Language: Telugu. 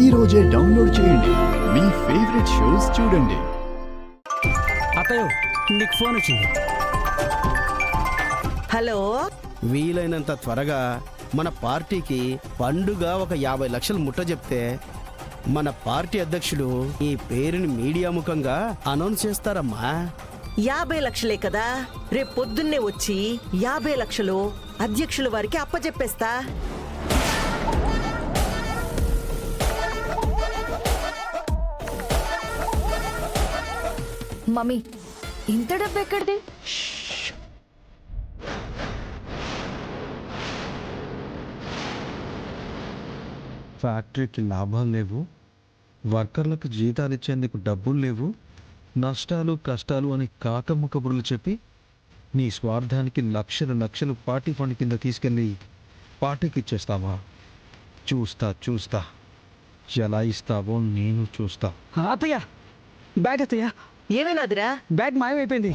ఈ రోజే డౌన్లోడ్ చేయండి. మీ ఫేవరెట్ షోస్ చూడండి. అత్తయ్య నీకు ఫోన్ వచ్చింది. హలో. వీలైనంత త్వరగా మన పార్టీకి పండుగ ఒక 50 లక్షలు ముట్ట చెప్తే మన పార్టీ అధ్యక్షుడు ఈ పేరుని మీడియా ముఖంగా అనౌన్స్ చేస్తారమ్మా. 50 లక్షలే కదా, రేపు పొద్దున్నే వచ్చి 50 లక్షలు అధ్యక్షుల వారికి అప్పచెప్పేస్తా. మమ్మీ, ఇంత డబ్బు ఎక్కడిది? ఫ్యాక్టరీకి లాభాలు లేవు, వర్కర్లకు జీతాలు ఇచ్చేందుకు డబ్బులు లేవు, నష్టాలు కష్టాలు అని కాకమ్మ కబుర్లు చెప్పి నీ స్వార్థానికి లక్షలు లక్షలు పార్టీ ఫండ్ కింద తీసుకెళ్ళి పార్టీకి ఇచ్చేస్తావా? చూస్తా చూస్తా ఎలా ఇస్తావో నేను చూస్తా. అత్తయ్య బ్యాగ్, అత్తయ్య ఏమైనాదిరా? బ్యాగ్ మాయమైపోయింది.